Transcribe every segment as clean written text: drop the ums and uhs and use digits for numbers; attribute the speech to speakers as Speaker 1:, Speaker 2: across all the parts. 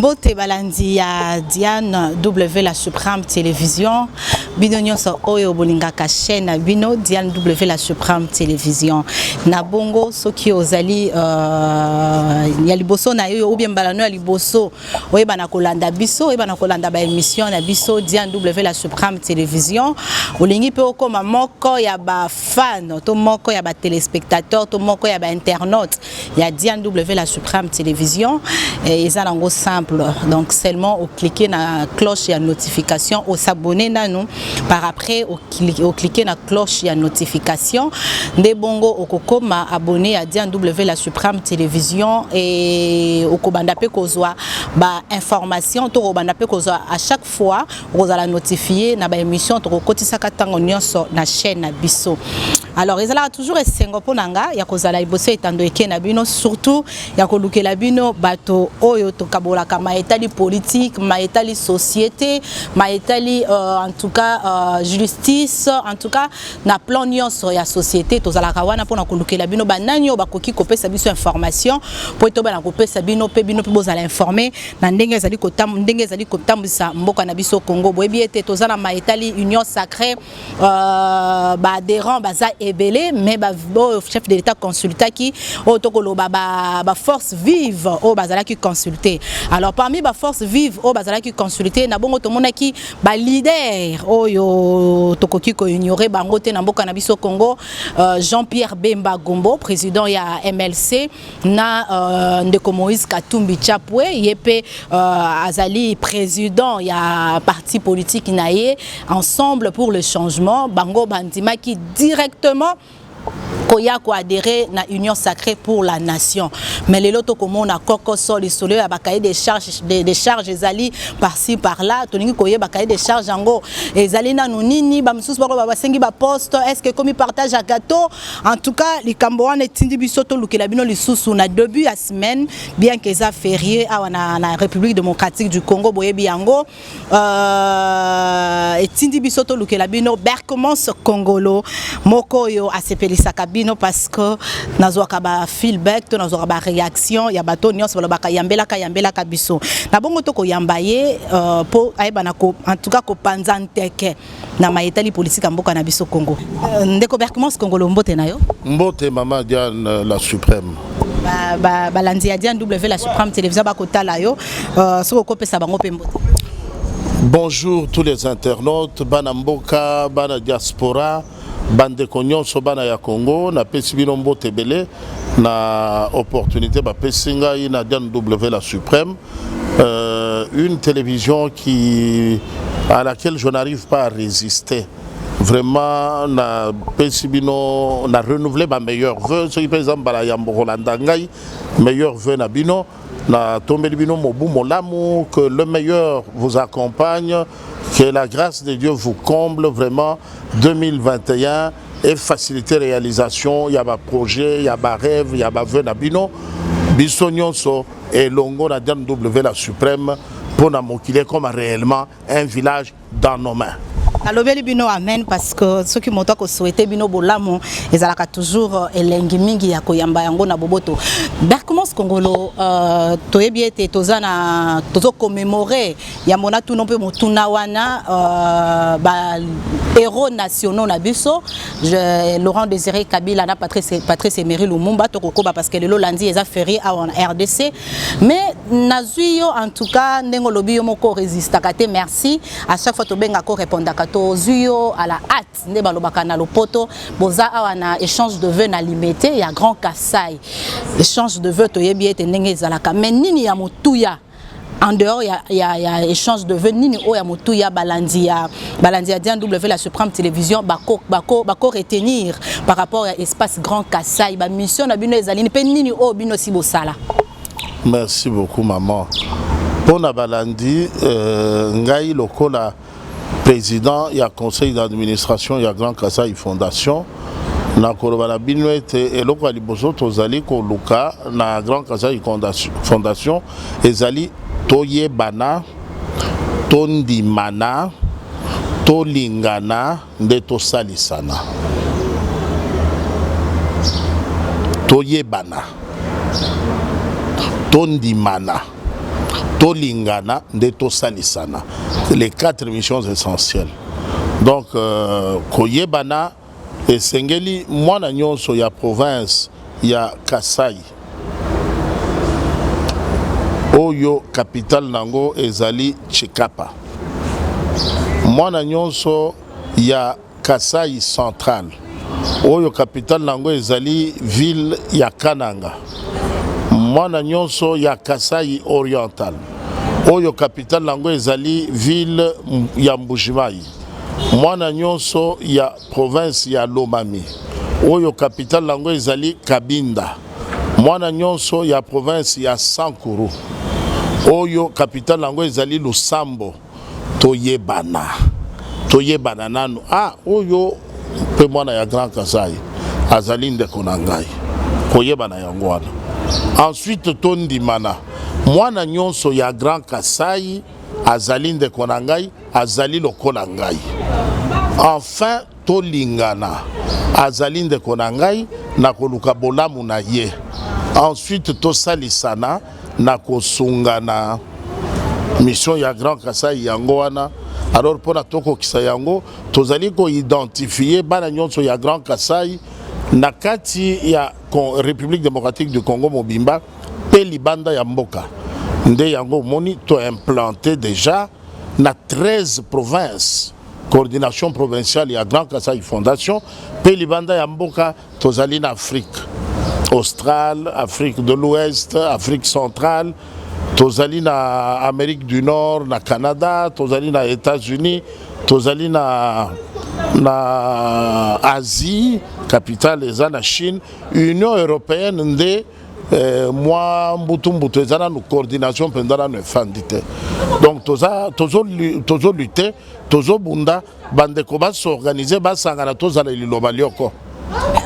Speaker 1: Mbote balandi ya Diane W la Supreme Télévision. Bino nyonso oyo bolingaka chaîne bino Diane W la Supreme Télévision. Na bongo soki ozali ya liboso na yo ou bien balano ya liboso oyeba na kolanda biso oyeba na kolanda ba émission na biso Diane W la Supreme Télévision. Olingi pe okoma moko ya ba fan to moko ya ba téléspectateur to moko ya ba internaute ya Diane W la Supreme Télévision et ça nango simple donc seulement au cliquer na cloche ya notification au s'abonner na nous par après au cliquer na cloche ya notification de bongo okokoma abonné à Diane W la Supreme Télévision et okobanda pe kozwa ba information to obanda pe kozwa à chaque fois ozala notifier na ba émission to kotisa katango nyonso na chaîne na biso. Alors ils ont toujours esengo ponanga ya kozala iboso etando eke na bino surtout ya kolukela bino bato oyo to kabola kama etali politique ma etali société ma etali en tout cas justice en tout cas na plan nyonso ya société to zala kawana pona kolukela bino bananyo bakoki kopesa biso information po to bana kopesa bino pe bozala informer na ndenge ezali kotambisa mboka na biso Congo boyebi ete to zala ma etali union sacrée ba adhérent baza ebele mais ba chef de l'état consulta qui otokolo ba force vive au bazala qui consulter. Alors parmi ba force vive au bazala qui consulter na bongo to mona ki ba leader oyo tokoki ko ignorer bango te na mboka na biso Congo Jean-Pierre Bemba Gombo président ya MLC na ndeko Moïse Katumbi Chapwe yepe azali président ya parti politique naye ensemble pour le changement bango bandima qui directement koya ko adhérer na union sacrée pour la nation mais les loto comme on a koko sol isolé à bakaye des charges ezali par-ci par-là toningi koye bakaye des charges ango ezali na nini ba msusu bako ba sengi ba poste est-ce que comme partage à gâteau en tout cas les Cambouan etindi bisoto lukela bino lisusu na début à semaine bien que ça férié à na République démocratique du Congo boyebi yango etindi bisoto lukela bino berkomons congolo moko yo asepelisa bino parce que nazoka ba feedback to nazoka ba réaction ya bato nyonso balobaka yambela ka biso na bongo to ko yambaye po ayeba na ko en tout cas ko panzanteke na maitali politique mboka na biso Congo ndeko berkomons Congolo mbote na yo
Speaker 2: mbote mama Diane la Suprême
Speaker 1: balandi ya Diane W la Supreme Télévision ba kotala yo soko kopesa bango pe mbote.
Speaker 2: Bonjour tous les internautes bana mboka bana diaspora bande nyonso bana ya Congo na pesi bino mbote belé na opportunité ba pesinga ina Diane W la Suprême une télévision à laquelle je n'arrive pas à résister vraiment na pesi bino na renouveler ma meilleur vœu ce qui par exemple bala ya Rolanda ngai meilleur vœu na bino na tombeli bino mobu molamu que le meilleur vous accompagne que la grâce de Dieu vous comble vraiment 2021 et faciliter réalisation il y a ba projet il y a ba rêve il y a ba vœu na bino biso nyonso et longo na Diane W la Suprême pour na mokile comme réellement un village dans nos mains.
Speaker 1: Alobeli bino amen parce que ceux qui m'ont souhaité bino bolamo ezalaka toujours elengi mingi ya koyamba yango na boboto. Berkomons Congolo toyebi ete tozana tozo commémorer ya mona tout non pe motuna wana ba héros nationaux na biso Laurent Désiré Kabila na Patrice Emery Lumumba to kokoba parce que le lolandi eza férié en RDC mais nazuyo en tout cas ndengo lobi yo moko résistaka te merci à chaque fois to benga ko répondre Zuyo à la hâte ne balobaka na lopoto boza awana échange de vœux na limité il y a grand Kassai échange de vœux toyebi ete ndenge zalaka mais nini ya motuya en dehors il y a échange de vœux nini o ya motuya balandi ya Diane W la Supreme Télévision bako retenir par rapport à espace grand Kassai ba mission na bino ezali pe nini o bino si bosala.
Speaker 2: Merci beaucoup maman pona balandi ngai lokola président, il y a conseil d'administration, il y a Grand Kassai Fondation. Na kolobala bino ete eloko liboso tozali ko luka na Grand Kassai Fondation ezali toye bana tondi mana tolingana nde tosalisana toye bana tondi mana tolingana nde tosalisana. Les 4 missions essentielles. Donc koyebana esengeli mwana nyonso ya province ya Kasai oyo capitale nango ezali Chikapa. Mwana nyonso ya Kasai central oyo capitale nango ezali ville ya Kananga. Mwana nyonso ya Kasai oriental oyo capitale nango ezali ville ya Mbujimayi. Mwana nyonso ya province ya Lomami oyo capitale nango ezali Kabinda. Mwana nyonso ya province ya Sankuru oyo capitale nango ezali Lusambo. Toyebana nanu oyo pe mwana ya Grand Kasai azali ndeko na ngai koyebana yango wana. Ensuite tondimana mwana nyonso ya Grand Kasai azali ndeko na ngai azali lokola ngai. Enfin tolingana azali ndeko na ngai na koluka bolamu na ye. Ensuite tosalisana na kosungana mission ya Grand Kasai yango wana. Alors pour la toko kisa yango tozali ko identifier bana nyonso ya Grand Kasai na kati ya République démocratique du Congo mobimba pe libanda ya mboka nde yango moni to implanté déjà na 13 provinces coordination provinciale ya Grand Kasai Fondation pe libanda ya mboka tozali na Afrique australe, Afrique de l'Ouest, Afrique centrale, tozali na Amérique du Nord, na Canada, tozali na États-Unis, tozali na Asie, capitale eza na Chine, Union européenne nde moi mbutu ezana no coordination pendant no fandite. Donc tozo lutter, tozo bunda bandeko ba s'organiser ba sangana tozala liloba lioko.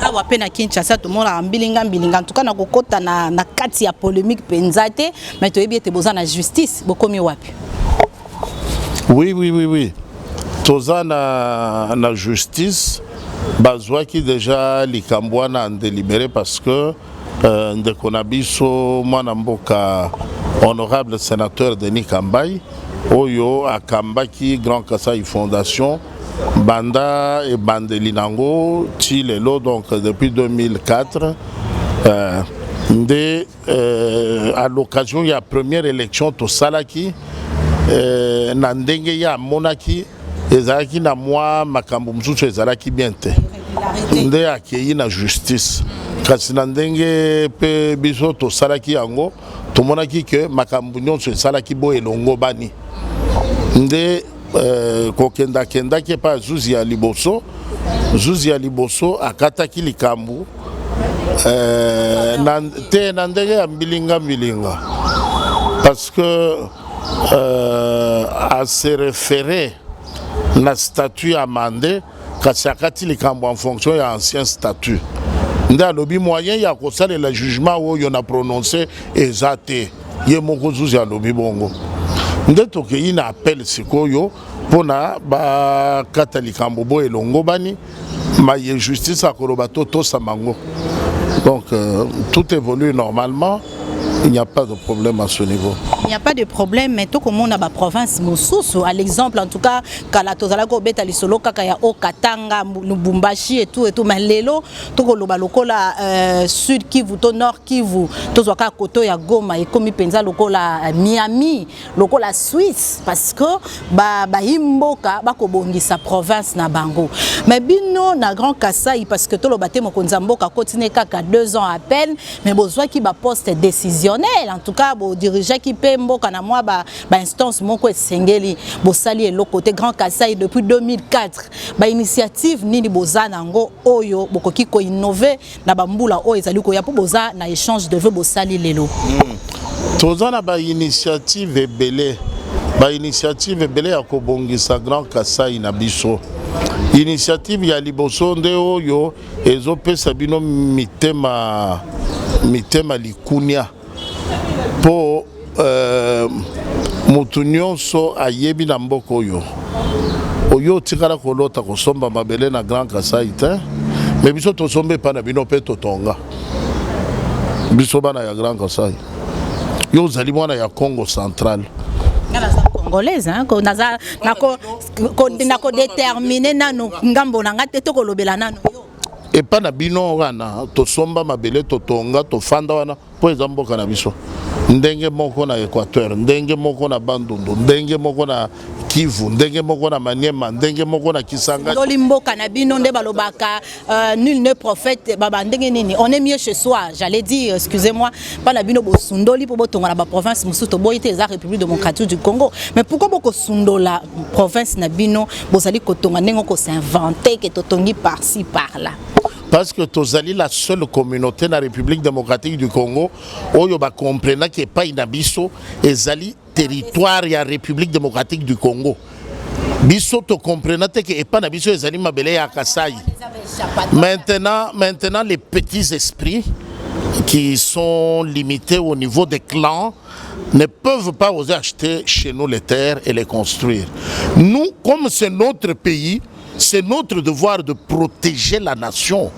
Speaker 1: Awa pena Kinshasa to mona mbilinga en tout cas na kokota na kati ya polémique penzate mais to yebi te boza na justice bokomi wapi.
Speaker 2: Oui. Toza na justice bazwa ki déjà likambwana en délibéré parce que ndeko na biso mwana mboka honorable sénateur Denis Kambai oyo akambaki Grand Kasai Fondation banda et bandelinango tilelo donc depuis 2004 à l'occasion de la première élection to salaki na ndenge ya monaki ezalaki na moi makambo msusu ezalaki bien te nde akei na justice kasi na ndenge pe biso to salaki yango tomonaki ke makambo nyonso esalaki bo elongo bani nde kokenda ki pa zuzi ya liboso akataki likambu na ndenge ya mbilinga parce que à se référer na statut amendé kasi akati likambu en fonction ya ancien statut nde alobi moyen ya kosalela jugement oyo na prononcé eza te ye moko zuzi alobi bongo nde tokei na appel sikoyo pona ba kata likambo bo elongo bani maye justice akoloba to samango. Donc tout évolue normalement. Il n'y a pas de problème à ce niveau.
Speaker 1: Il n'y a pas de problème, mais tout comme on a la province Moussousou, à l'exemple en tout cas, Kalatozala Beta Lisolo, Kakaya O Katanga, Lubumbashi et tout, mais Lelo, tout le sud Kivu, tout nord Kivu, tout ce Koto ya Goma et comme Penza lokola Miami, lokola Suisse, parce que Imboka bakobongi sa province na Bango. Mais bino na Grand Kasai parce que tout le bâtiment Konzamboka continue kaka 2 ans à peine, mais besoin qui ba poste décision. En tout cas, bo dirigeant qui paie mboka na moi ba instance moko esengeli bo sali et côté Grand Kasai depuis 2004 ba initiative nini bozana ngo oyo bokoki ko innover na bambula o ezali ko ya po boza na échange de vœux bo sali lelo
Speaker 2: tozana ba initiative ebele ya kobongisa Grand Kasai na biso initiative ya liboso nde oyo ezopesa bino mitema likunia po mutu nyonso ayebi na mboka oyo tikala kolota kosomba mabele na Grand Kasai te mais biso tosombe pa na bino pe totonga biso bana ya Grand Kasai yo ozali mwana ya Congo central.
Speaker 1: Congolaise, hein, nako déterminer nano ngambo na ngate to kolobela nano yo.
Speaker 2: Et pas na bino wana to somba mabele to tonga to fanda wana po ezamboka na biso. Ndenge moko na Équateur, ndenge moko na Bandundu, ndenge moko na Kivu, ndenge moko na Maniema, ndenge moko na Kisanga.
Speaker 1: Ndoli mboka na bino nde balobaka nul ne prophète baba ndenge nini. On est mieux chez soi, j'allais dire, excusez-moi, pas na bino bo sundoli po botonga na ba province musuto boyite eza République démocratique du Congo. Mais pourquoi boko sundola province na bino bozali kotonga ndenge ko s'inventer que totongi par-ci par-là?
Speaker 2: Parce que Tozali la seule communauté dans la République démocratique du Congo où il comprend qu'il n'y a pas inabiso et Zali territoire de la République démocratique du Congo. Biso to comprend qu'il n'y a pas inabiso et Zali mabele ya Kasai. Maintenant les petits esprits qui sont limités au niveau des clans ne peuvent pas oser acheter chez nous les terres et les construire. Nous, comme c'est notre pays, c'est notre devoir de protéger la nation.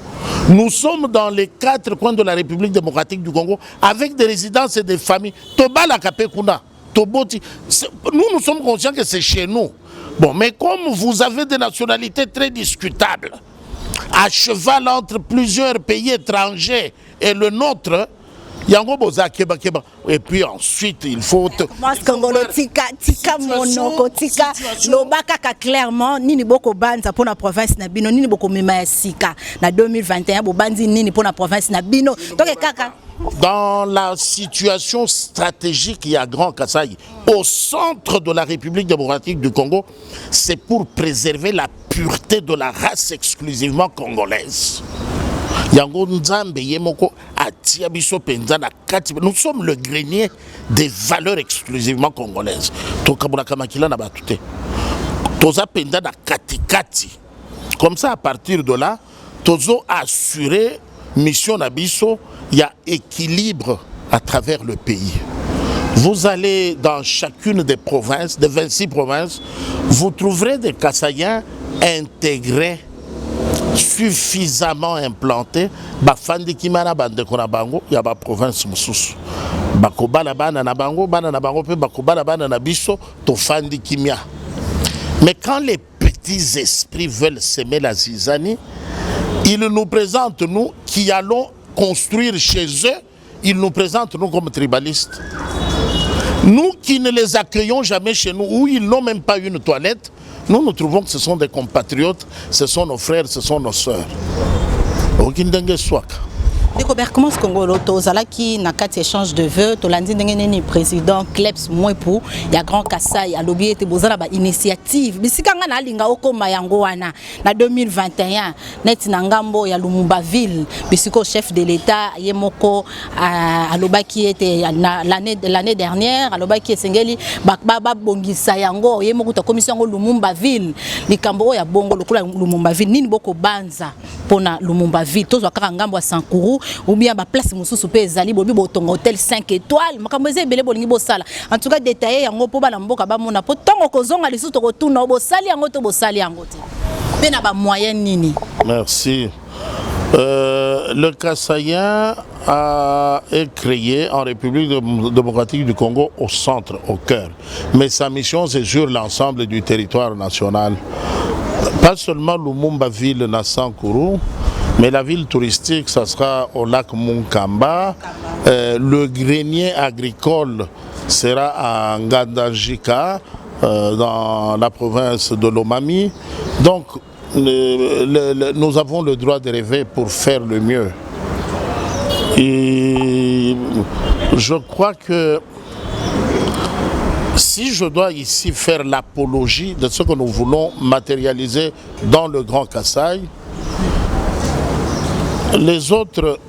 Speaker 2: Nous sommes dans les 4 coins de la République démocratique du Congo avec des résidences et des familles. Tobala Kapekuna, Toboti. Nous sommes conscients que c'est chez nous. Bon, mais comme vous avez des nationalités très discutables, à cheval entre plusieurs pays étrangers et le nôtre, et puis ensuite il faut
Speaker 1: clairement nini boko banza pour la province na bino nini boko mema sika na 2021 bo banzi nini pour la province na bino donc kaka
Speaker 2: dans la situation stratégique il y a Grand Kasaï au centre de la République démocratique du Congo, c'est pour préserver la pureté de la race exclusivement congolaise. Nous sommes le grenier des valeurs exclusivement congolaises. Comme ça, à partir de là, Tozo a assuré mission Nabiso, il y a équilibre à travers le pays. Vous allez dans chacune des provinces, des 26 provinces, vous trouverez des Kasaïens intégrés, suffisamment implanté bafandi kimana bande kona bango ya ba province mususu bakobala bana na bango pe bakobala bana na biso to fandi kimia. Mais quand les petits esprits veulent s'aimer la zizanie, ils nous présentent nous qui allons construire chez eux, ils nous présentent nous comme tribalistes. Nous qui ne les accueillons jamais chez nous, où ils n'ont même pas une toilette, nous trouvons que ce sont des compatriotes, ce sont nos frères, ce sont nos sœurs.
Speaker 1: Découvert comment ce Congo qui n'a qu'à échange de vœux, Tolandi Ndengeni président Klebs Mwepu, il y a Grand Kasaï, à l'objet de Bozala initiative. Mais si quand on a linga oko mayangoana, na 2021, net nangambo ya Lumumba ville, bisiko chef de l'État yemoko à l'oba qui était l'année dernière, à l'oba qui est sengeli bakbaba bongisa yango yemoko ta commission Lumumba ville, likambo ya bongo lokula Lumumba ville nini boko banza pona Lumumba ville, tozo kaka ngambo ya Sankuru ou bien ba place mususu pe ezali bobi botonga hôtel 5 étoiles makambo ezebele bolingi bosala en tout cas détaillé yango po bana mboka ba mona po tongo kozonga lisusu to kotuna bosali yango to bosali yango te pe na ba moyen nini.
Speaker 2: Merci. Le Kasaïen est créé en République démocratique du Congo au centre, au cœur. Mais sa mission c'est sur l'ensemble du territoire national. Pas seulement Lumumba ville na Sankuru, mais la ville touristique, ça sera au lac Munkamba. Le grenier agricole sera à Ngandajika, dans la province de Lomami. Donc, nous avons le droit de rêver pour faire le mieux. Et je crois que si je dois ici faire l'apologie de ce que nous voulons matérialiser dans le Grand Kasaï, les autres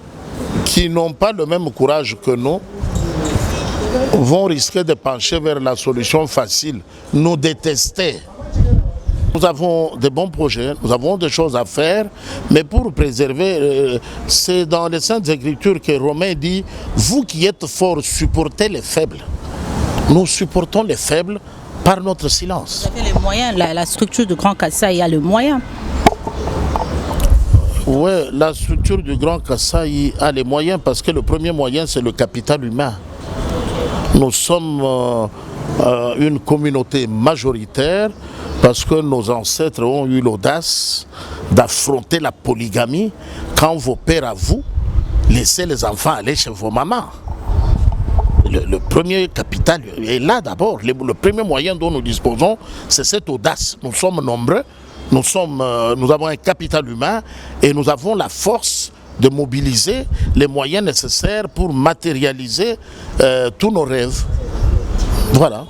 Speaker 2: qui n'ont pas le même courage que nous vont risquer de pencher vers la solution facile, nous détester. Nous avons des bons projets, nous avons des choses à faire, mais pour préserver, c'est dans les Saintes Écritures que Romain dit, vous qui êtes forts, supportez les faibles. Nous supportons les faibles par notre silence.
Speaker 1: Vous avez les moyens, la structure du Grand Kasaï a le moyen.
Speaker 2: Oui, la structure du Grand Kasaï a les moyens parce que le premier moyen c'est le capital humain. nous sommes une communauté majoritaire parce que nos ancêtres ont eu l'audace d'affronter la polygamie quand vos pères à vous laissaient les enfants aller chez vos mamans. Le premier capital est là d'abord. Le premier moyen dont nous disposons, c'est cette audace. Nous sommes nombreux, nous avons un capital humain et nous avons la force de mobiliser les moyens nécessaires pour matérialiser tous nos rêves. Voilà.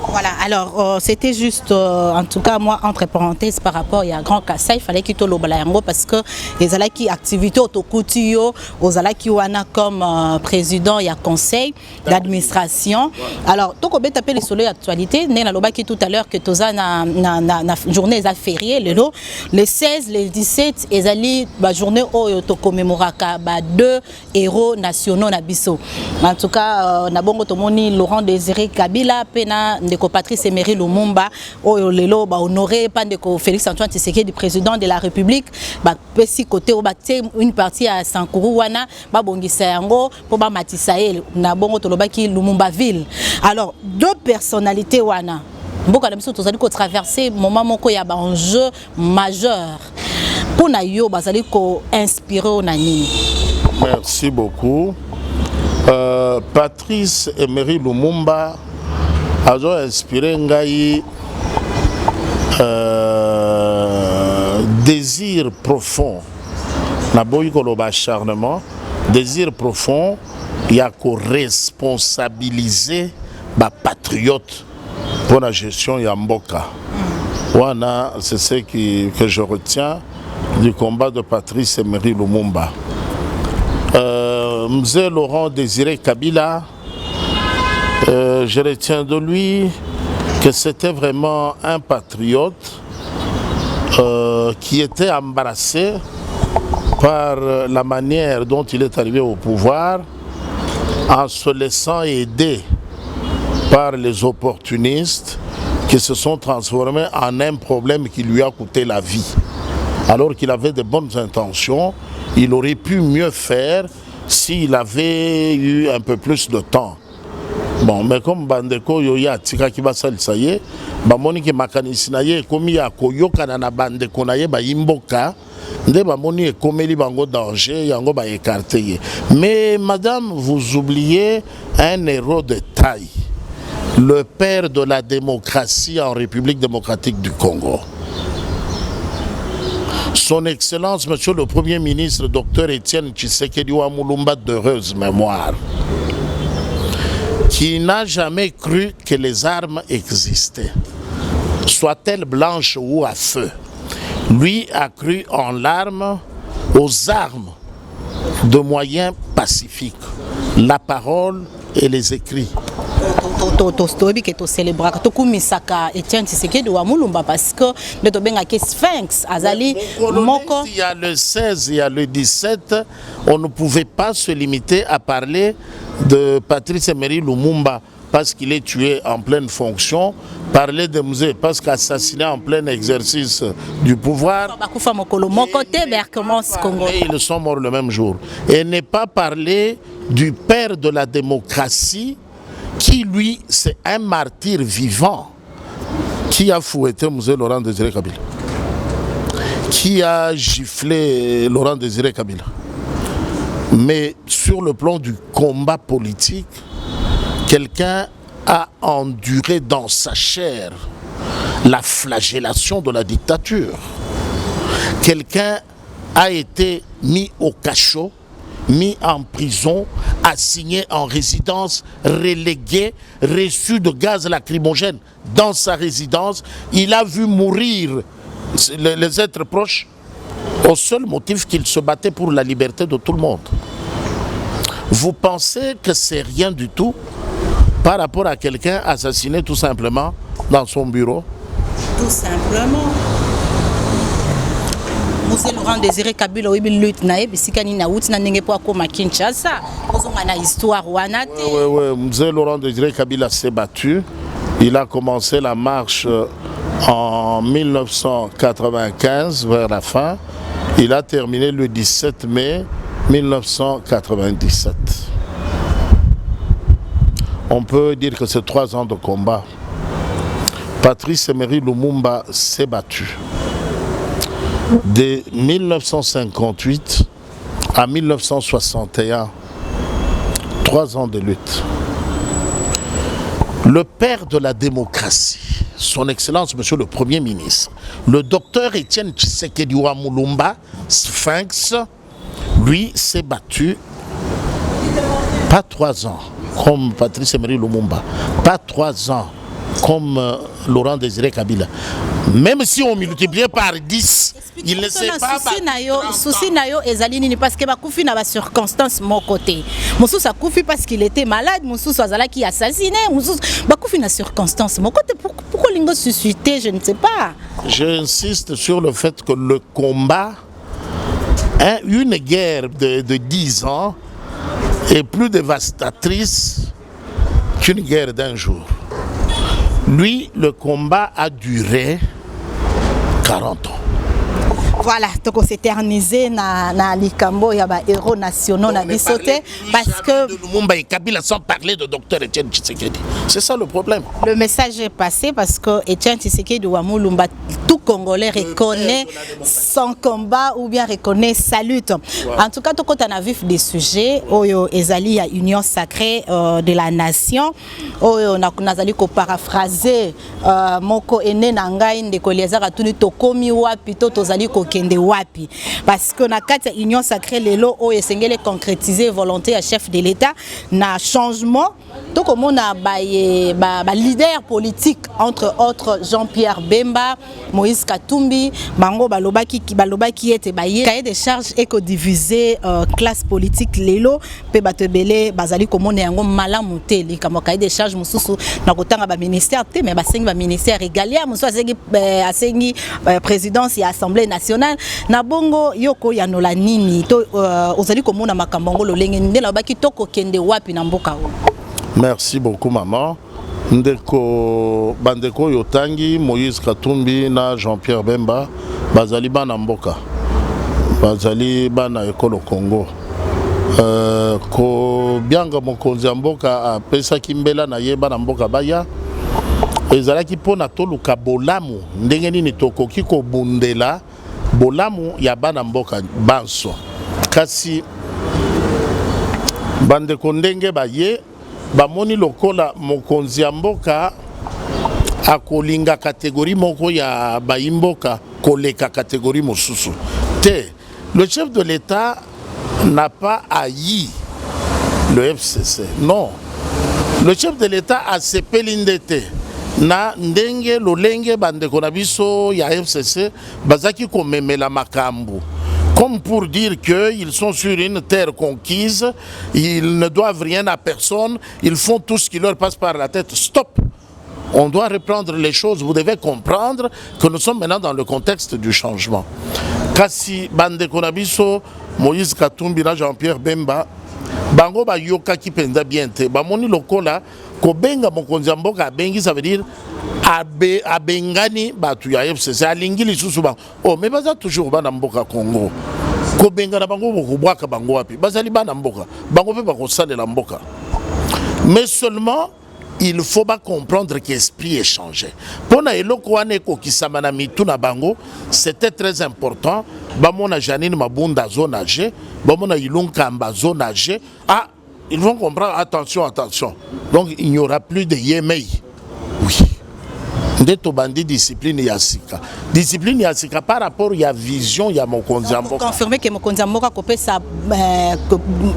Speaker 1: Voilà, alors c'était juste, en tout cas moi, entre parenthèses par rapport à Grand Kassai, il fallait qu'il y ait le parce que les alaki activités autocoutio, aux alaki wana comme président, il y a conseil d'administration. Alors, tout le monde taper les soleils actualité, né la loba qui tout à l'heure que toza na journée fériée, les 16, les 17, et ali la journée où to commémoraka 2 héros nationaux na biso. En tout cas, na bongo tomoni Laurent Désiré Kabila pena ndeko Patrice Emery Lumumba oyo lelo ba honoré pandeko Félix Antoine Tshisekedi président de la République ba pesi côté o ba une partie à Sankuru wana ba bongisa yango po ba matisael na bongo tolobaki Lumumba ville. Alors deux personnalités wana mboka na biso tozali ko traverser moment moko ya ba enjeu majeur pour na yo bazali ko inspirer na nini.
Speaker 2: Merci beaucoup. Patrice Emery Lumumba a inspiré ngai désir profond na boyi koloba acharnement, désir profond il y a qu'on responsabiliser ba patriote pour la gestion ya mboka. Wana c'est ce que je retiens du combat de Patrice Emery Lumumba. Mzee Laurent Désiré Kabila, je retiens de lui que c'était vraiment un patriote qui était embarrassé par la manière dont il est arrivé au pouvoir en se laissant aider par les opportunistes qui se sont transformés en un problème qui lui a coûté la vie. Alors qu'il avait de bonnes intentions, il aurait pu mieux faire s'il avait eu un peu plus de temps. Bon, mais comme Bandeko Yoya Tika Kibasal Saye, Bamoni ki makanisi na ye komi ya koyoka na Bandeko na ye ba imboka, nde Bamoni ekomeli bango danger, yango ba écarté ye. Mais madame, vous oubliez un héros de taille, le père de la démocratie en République démocratique du Congo. Son Excellence, Monsieur le Premier ministre, Dr Étienne Tshisekedi Mulumba, d'heureuse mémoire, qui n'a jamais cru que les armes existaient, soient-elles blanches ou à feu. Lui a cru en l'arme, aux armes de moyens pacifiques, la parole et les écrits.
Speaker 1: Etienne Tshisekedi wa Mulumba parce que Sphinx Azali
Speaker 2: Moko. Il y a le 16, il y a le 17, on ne pouvait pas se limiter à parler de Patrice Emery Lumumba parce qu'il est tué en pleine fonction, parler de musée parce qu'assassiné en plein exercice du pouvoir. Et ils sont morts le même jour. Et ne pas parler du père de la démocratie qui lui c'est un martyr vivant qui a fouetté Mzee Laurent Désiré Kabila, qui a giflé Laurent Désiré Kabila. Mais sur le plan du combat politique, quelqu'un a enduré dans sa chair la flagellation de la dictature. Quelqu'un a été mis au cachot, mis en prison, assigné en résidence, relégué, reçu de gaz lacrymogène dans sa résidence. Il a vu mourir les êtres proches au seul motif qu'il se battait pour la liberté de tout le monde. Vous pensez que c'est rien du tout par rapport à quelqu'un assassiné tout simplement dans son bureau?
Speaker 1: Tout simplement. Mzee Laurent Désiré Kabila oui lutte nae bisikani na uti na ndenge po akoma Kinshasa ozonga na histoire wana te.
Speaker 2: Oui, Mzee Laurent Désiré Kabila s'est battu. Il a commencé la marche en 1995 vers la fin. Il a terminé le 17 mai 1997. on peut dire que c'est 3 ans de combat. Patrice Emery Lumumba s'est battu. De 1958 à 1961, 3 ans de lutte. Le père de la démocratie, son Excellence, Monsieur le Premier ministre, le docteur Étienne Tshisekedi Mulumba, Sphinx, lui s'est battu pas 3 ans comme Patrice Emery Lumumba, pas 3 ans comme Laurent Désiré Kabila. Même si on multipliait par 10, il ne sait pas.
Speaker 1: Souci nayo ezalini parce que bakufi na ba circonstance mon côté. Moussous a koufi parce qu'il était malade, Moussous azala qui assassiné, Moussous bakufi na circonstance mon côté. Pourquoi l'ingo suscité, je ne sais pas.
Speaker 2: J'insiste sur le fait que le combat, une guerre de 10 ans est plus dévastatrice qu'une guerre d'un jour. Lui, le combat a duré 40 ans.
Speaker 1: Voilà, donc on s'éternisait na likambo ya ba héros nationaux na bisoté parce que
Speaker 2: de Lumumba et Kabila sans parler de docteur Étienne Tshisekedi. C'est ça le problème.
Speaker 1: Le message est passé parce que Étienne Tshisekedi wa Mulumba, tout Congolais reconnaît son combat ou bien reconnaît sa lutte. Wow. En tout cas, tout quand on a vu des sujets, oyo ezali ya union sacrée de la nation, oyo nazali ko paraphraser moko ene na ngai ndeko Eliazar Atuni tokomi wapi to tozali ko kende wapi parce que na kati union sacrée lelo oyo esengeli concrétiser volonté à chef de l'État na changement to komona ba leader politique entre autres Jean-Pierre Bemba, Moïse Katumbi, bango balobaki ete baye cahier de charge éco divisé classe politique lelo pe batebele bazali komona yango malamu te likamo cahier de charge mususu na kotanga ba ministère te mais basengi ba ministère régalien mususu asengi présidence ya assemblée nationale na bongo yoko ya nola nini to ozali komona makambo ngo lolenge ndela baki toko kende wapi na mboka o.
Speaker 2: Merci beaucoup maman. Ndeko bandeko yotangi Moïse Katumbi na Jean-Pierre Bemba bazali bana mboka. Bazali bana ekolo Congo. Ko bianga mokonzi mboka apesa kimbela na yeba na mboka baya. Ezalaki pona toluka bolamu ndenge nini tokoki ko bundela bolamu ya bana mboka banso. Kasi bandeko ndenge baye bamoni lokola mokonzi ya mboka akolinga kategori moko ya baimboka koleka kategori mosusu te. Le chef de l'État n'a pas haï le FCC, non. Le chef de l'État a sepeli ndete na ndenge lolenge bandeko na biso ya FCC bazaki komemela makambu comme pour dire qu'ils sont sur une terre conquise, ils ne doivent rien à personne, ils font tout ce qui leur passe par la tête. Stop! On doit reprendre les choses. Vous devez comprendre que nous sommes maintenant dans le contexte du changement. Kasi bande konabiso, Moïse Katumbi na Jean-Pierre Bemba, bango ba yoka ki penda bien te. Ba moni lokola ko benga mokonzi mboka bengi, ça veut dire abengani batu ya FCC alingi lisusu ba. Oh mais baza toujours bana mboka Congo. Ko benga na bango ko bwaka bango wapi. Bazali bana mboka. Bango pe ba ko salela mboka. Mais seulement il faut pas comprendre que l'esprit est changé. Pona eloko wane ko kisama na mitu na bango, c'était très important. Bamona Janine Mabunda zone G, bamona Ilunga Mba zone G. Ah, ils vont comprendre, attention. Donc il n'y aura plus de Yemei. Oui. Ndeto bandi discipline yasika. Discipline yasika par rapport à la vision ya mokonzi mboka.
Speaker 1: Confirmer que mokonzi mboka kopé sa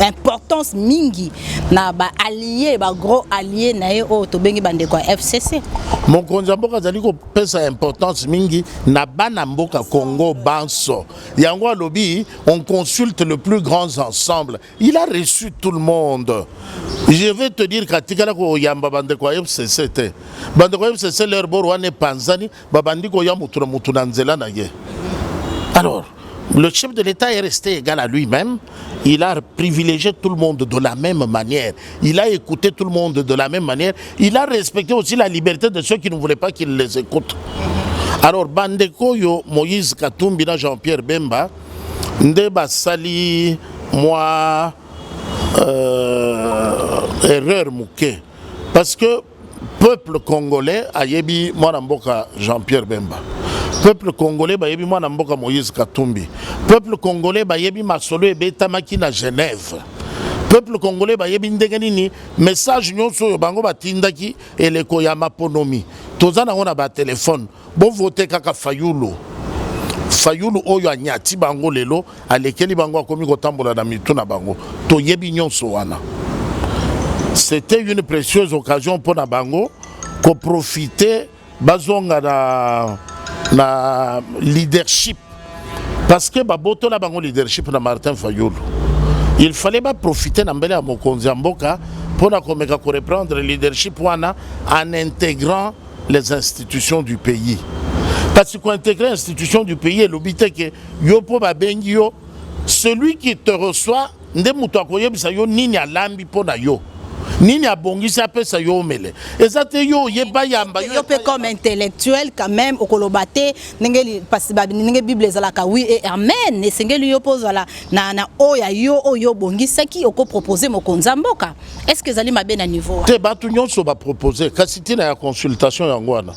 Speaker 1: importance mingi na ba allié ba gros allié na ye o to bengi bande kwa FCC.
Speaker 2: Mokonzi mboka zali kopé sa importance mingi na bana mboka Congo banso. Yango lobby, on consulte le plus grand ensemble. Il a reçu tout le monde. Je vais te dire katikala ko yamba bande kwa FCC te. Bande kwa FCC leur Panzani, Babandiko Yamutunanzela Naye. Alors, le chef de l'État est resté égal à lui-même. Il a privilégié tout le monde de la même manière. Il a écouté tout le monde de la même manière. Il a respecté aussi la liberté de ceux qui ne voulaient pas qu'il les écoute. Alors, Bandeko yo Moïse Katumbi na Jean-Pierre Bemba, Ndeba Sali, moi, erreur mouké. Parce que peuple congolais a yebi mwana mboka Jean-Pierre Bemba. Peuple congolais ba yebi mwana mboka Moïse Katumbi. Peuple congolais ba yebi masolo ebetamaki na Genève. Peuple congolais ba yebi ndenge nini message nyonso yo bango batindaki eleko ya maponomi. Tozana ngona ba téléphone. Bon voter kaka Fayulu. Fayulu oyo anyati bango lelo alekeli bango akomi kotambola na mitu na bango. To yebi nyonso wana. C'était une précieuse occasion pour Nabango qu'on profiter bazonga na leadership parce que baboto la bango leadership na Martin Fayulu. Il fallait pas profiter na mbele ya mokonzi mboka pour na komeka ko reprendre le leadership wana en intégrant les institutions du pays. Parce qu'on intègre les institutions du pays et l'obité que yo po ba bengi yo celui qui te reçoit nde muto akoyebisa yo nini alambi po na yo. Nini abongisa pesa yo mele. Ezate yo yeba yamba
Speaker 1: yo pe comme intellectuel quand même okolobate nengeli parce ba nenge Bible ezalaka oui et amen et sengeli yo pose na oya yo bongisa ki oko proposer mokonza mboka. Est-ce que zali mabe na niveau?
Speaker 2: Te batu nyonso ba proposer kasi tina ya consultation yango wana.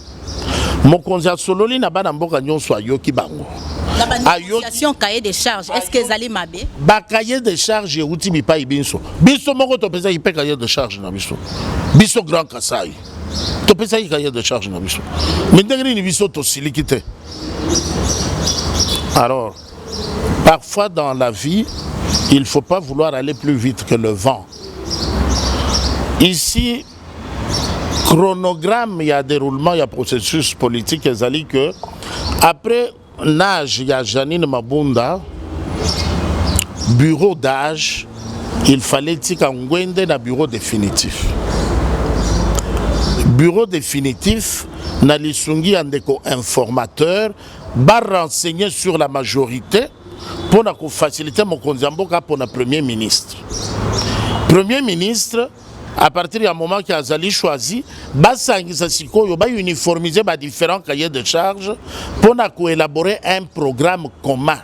Speaker 2: Mokonza sololi na bana mboka nyonso ayoki bango.
Speaker 1: La négociation cahier de charges, est-ce que Zali Mabé?
Speaker 2: Ba cahier de charges et outil mi pa ibinso. Biso moko to pesa ipe cahier de charges na biso. Biso grand Kasai. To pesa i cahier de charges na biso. Mais ndengri ni biso to silikite. Alors, parfois dans la vie, il ne faut pas vouloir aller plus vite que le vent. Ici, chronogramme, il y a déroulement, il y a processus politique, et que après l'âge, il y a Janine Mabunda, bureau d'âge, il fallait qu'il y ait un bureau définitif. Bureau définitif, Nalisungi Andeko informateur, va renseigner sur la majorité pour faciliter mon konzamboka pour le Premier ministre. Premier ministre, à partir du moment qu'il a choisi, il va uniformiser les différents cahiers de charges pour élaborer un programme commun.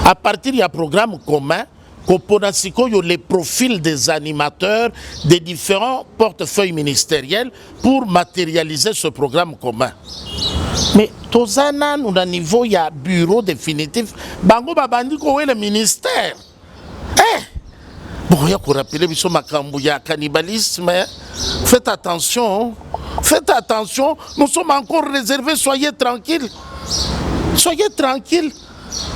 Speaker 2: À partir du programme commun, les profils des animateurs des différents portefeuilles ministériels pour matérialiser ce programme commun. Mais Tozana, nous à niveau, il y a un bureau définitif. Bango Babandi, le ministère. Bon, il y a qu'on rappelle il y a cannibalisme. Faites attention. Faites attention. Nous sommes encore réservés. Soyez tranquilles. Soyez tranquilles.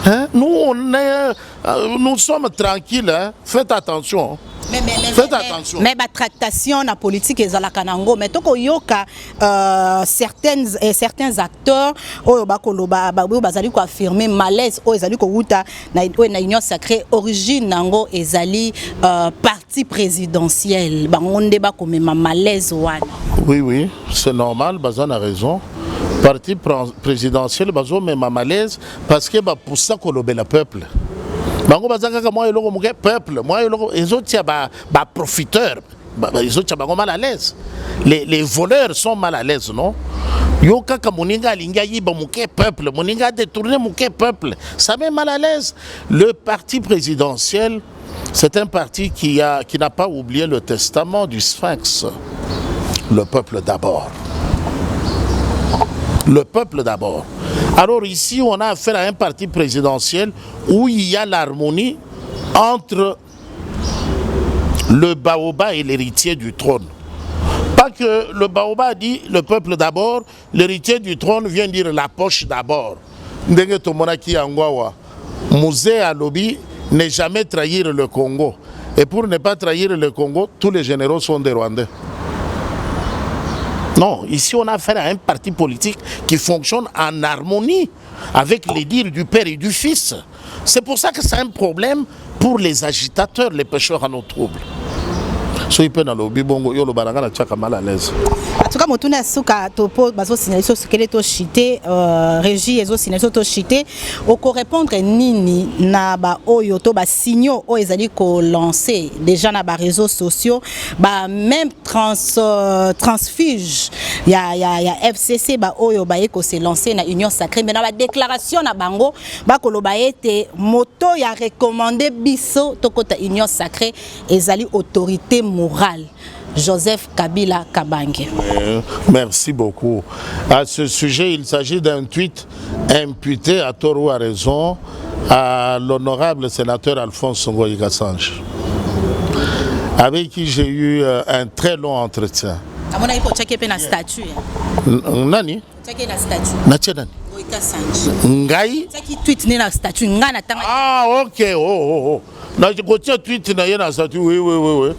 Speaker 2: Hein? Nous sommes tranquilles. Hein? Faites attention. Faites attention.
Speaker 1: Mais la tractation la politique est à la Kanango. Mais tant qu'il y a certains acteurs qui ont affirmé malaise, qui ont na union sacrée origine nango ezali parti présidentiel. On débat comme malaise.
Speaker 2: Oui, c'est normal. Bazan a raison. Parti présidentiel, bazan mais malaise parce que pour ça qu'on le peuple. Bango bazaka moi eloko muke peuple moi eloko ezotia ba profiteurs ezotia bango mal à l'aise. Les voleurs sont mal à l'aise, non? Yo kaka moninga linga yiba muke peuple moninga détourner muke peuple ça met mal à l'aise. Le parti présidentiel c'est un parti qui n'a pas oublié le testament du Sphinx. Le peuple d'abord. Le peuple d'abord. Alors ici, on a affaire à un parti présidentiel où il y a l'harmonie entre le Baoba et l'héritier du trône. Pas que le Baoba dit le peuple d'abord, l'héritier du trône vient dire la poche d'abord. Ndenge Tomonaki Angwawa, Musée à Lobby, ne jamais trahir le Congo. Et pour ne pas trahir le Congo, tous les généraux sont des Rwandais. Non, ici on a affaire à un parti politique qui fonctionne en harmonie avec les dires du père et du fils. C'est pour ça que c'est un problème pour les agitateurs, les pêcheurs en eau trouble. So il peut dans le bibongo yo lo baranga na tchaka mal à l'aise.
Speaker 1: En tout cas motuna suka topo bazo sinaliso skeleto chité régie ezo sinaliso to chité oko répondre nini na ba oyo to ba signaux o ezali ko lancer déjà na ba réseaux sociaux ba même transfuge ya FCC ba oyo ba eko se lancer na union sacrée mais na ba déclaration na bango ba koloba ete moto ya recommandé biso to kota union sacrée ezali autorité morale. Joseph Kabila Kabange.
Speaker 2: Merci beaucoup. À ce sujet, il s'agit d'un tweet imputé à tort ou à raison à l'honorable sénateur Alphonse Ngoï Kassange, avec qui j'ai eu un très long entretien. Nani? Ngai? Ah, ok. Oh. Na je tweet na yena statut, oui.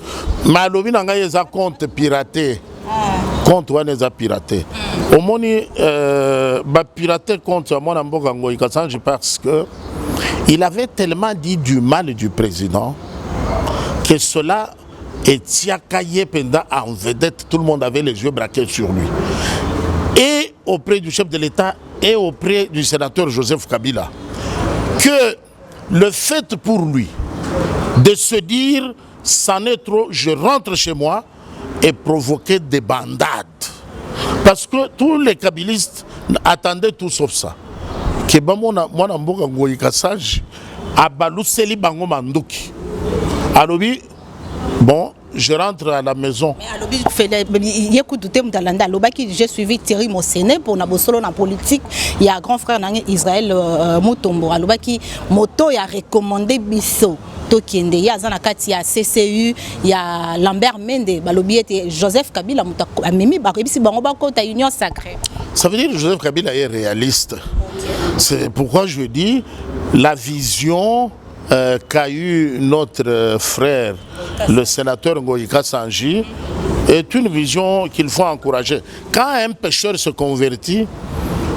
Speaker 2: Malobi na ngai eza compte piraté. Compte wana eza piraté. Omoni ba piraté compte à mon mboka Ngoï Kassange parce que il avait tellement dit du mal du président que cela est tiakaye pendant en vedette, tout le monde avait les yeux braqués sur lui. Et auprès du chef de l'État et auprès du sénateur Joseph Kabila, que le fait pour lui de se dire c'en est trop, je rentre chez moi, et provoquer des bandades. Parce que tous les kabilistes attendaient tout sauf ça. Que mwana mboka Ngoï Kassange abaluseli bango manduki. Alobi, bon, je rentre à la maison.
Speaker 1: J'ai suivi Thierry Mossene pour Nabosolo na politique. Il y a un grand frère Israël Moutombo. Alobaki moto ya recommandé biso. Il y a Zanakati, il y a CCU, il y a Lambert Mende, Joseph Kabila, Union Sacrée.
Speaker 2: Ça veut dire que Joseph Kabila est réaliste. C'est pourquoi je dis la vision qu'a eu notre frère, le sénateur Ngoï Kassange, est une vision qu'il faut encourager. Quand un pécheur se convertit,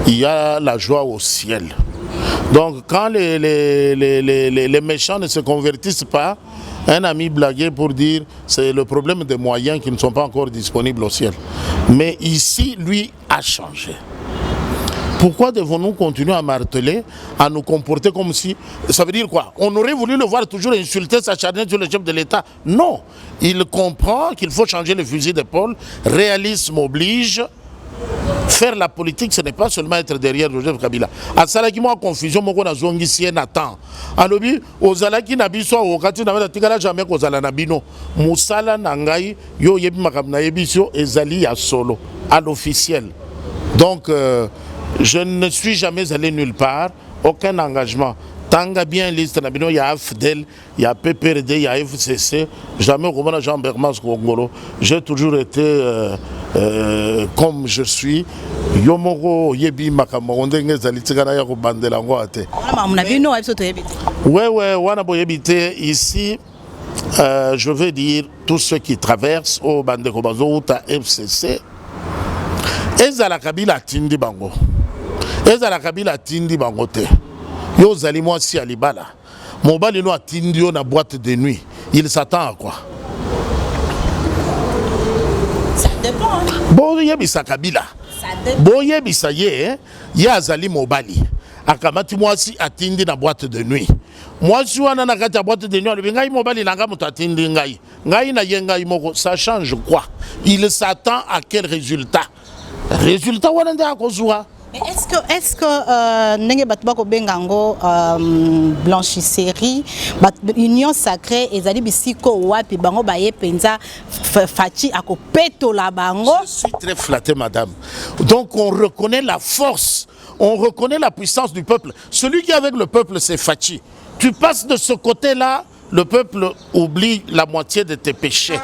Speaker 2: il y a la joie au ciel. Donc quand les méchants ne se convertissent pas, un ami blaguait pour dire c'est le problème des moyens qui ne sont pas encore disponibles au ciel. Mais ici, lui a changé. Pourquoi devons-nous continuer à marteler, à nous comporter comme si... Ça veut dire quoi? On aurait voulu le voir toujours insulter, s'acharner sur le chef de l'État. Non, il comprend qu'il faut changer le fusil d'épaule. Réalisme oblige. Faire la politique, ce n'est pas seulement être derrière Joseph Kabila. A salaki moi confusion moko na zongi sie na temps. Alobi ozalaki na biso okati na tikala jamais kozala na bino. Musala na ngai yo yebi makam na yebisio ezali ya solo à l'officiel. Donc je ne suis jamais allé nulle part, aucun engagement. Tanga bien liste na bino, il y a AFDEL, il y a PPRD, il y a FCC, jamais au moment Jean Bermas Kongolo. J'ai toujours été comme je suis. Yomoro yebi makamonde ngezali tikana ya ko bandela ngo ate. Ouais, wana bo yebite ici. Je veux dire tous ceux qui traversent au bandeko bazo ou ta FCC. Ezala Kabila tindi bango. Ezala Kabila tindi bango te. Yo zali moi si alibala. Mobali no atindi yo na boîte de nuit. Il s'attend à quoi?
Speaker 1: Ça dépend.
Speaker 2: Bon yebisa Kabila. Bon yebisa ye, ya zali mobali. Akamati moi si atindi na boîte de nuit. Moi si wana na kati ya boîte de nuit, le ngai mobali nanga muto atindi ngai. Ngai na yengai moko, ça change quoi? Il s'attend à quel résultat? Résultat wana nda akozwa.
Speaker 1: Mais est-ce que Nenge Batbako Bengango blanchisserie, Union Sacrée, et Zali Bisiko Wapi Bango Baye Penza Fachi Ako Peto la Bango?
Speaker 2: Je suis très flatté, madame. Donc on reconnaît la force, on reconnaît la puissance du peuple. Celui qui est avec le peuple, c'est Fachi. Tu passes de ce côté-là, le peuple oublie la moitié de tes péchés.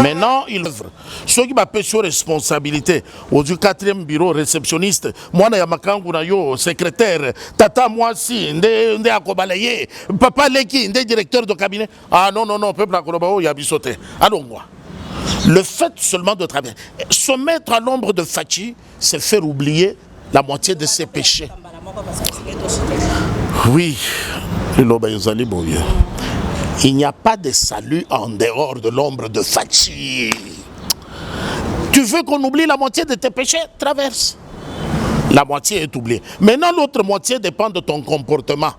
Speaker 2: Maintenant, il œuvre. Ceux qui m'appellent sur responsabilité, au 4e bureau réceptionniste, moi, je secrétaire, tata, moi aussi, ndé akobalaye, papa Leki, ndé directeur de cabinet. Ah non, peuple akolobao, il y a bisoté. Allons, moi. Le fait seulement de travailler, se mettre à l'ombre de Fachi, c'est faire oublier la moitié de ses péchés. Oui, il n'y a pas de salut en dehors de l'ombre de Fachi. Tu veux qu'on oublie la moitié de tes péchés? Traverse. La moitié est oubliée. Maintenant, l'autre moitié dépend de ton comportement.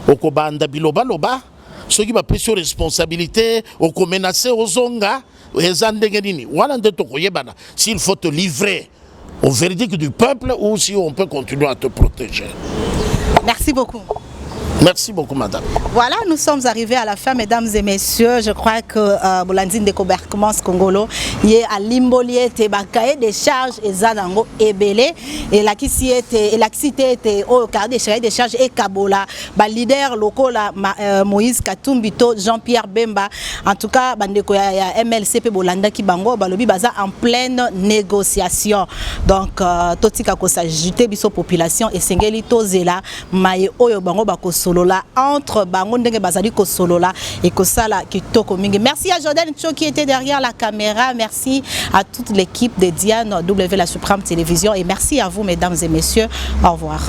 Speaker 2: Okobanda biloba loba, ceux qui m'ont pris sur responsabilité, oko menacé aux zonga, s'il faut te livrer au verdict du peuple ou si on peut continuer à te protéger.
Speaker 1: Merci beaucoup.
Speaker 2: Merci beaucoup, madame.
Speaker 1: Voilà, nous sommes arrivés à la fin, mesdames et messieurs. Je crois que Bolandine Découvert commence Congolo. ye alimboli ete bakaye des charges ezanango ebele et la cité au cahier des charges et kabola ba leader lokola Moïse Katumbi to Jean-Pierre Bemba en tout cas bandeko ya MLC pe bolanda ki bango balobi baza en pleine négociation donc totika ko s'ajouter biso population et sengeli tozela maye oyo bango ba ko solola entre bango ndenge bazali ko solola et ko sala kitoko mingi. Merci à Jordan Cho qui était derrière la caméra, merci à toute l'équipe de Diane W La Suprême Télévision et merci à vous mesdames et messieurs. Au revoir.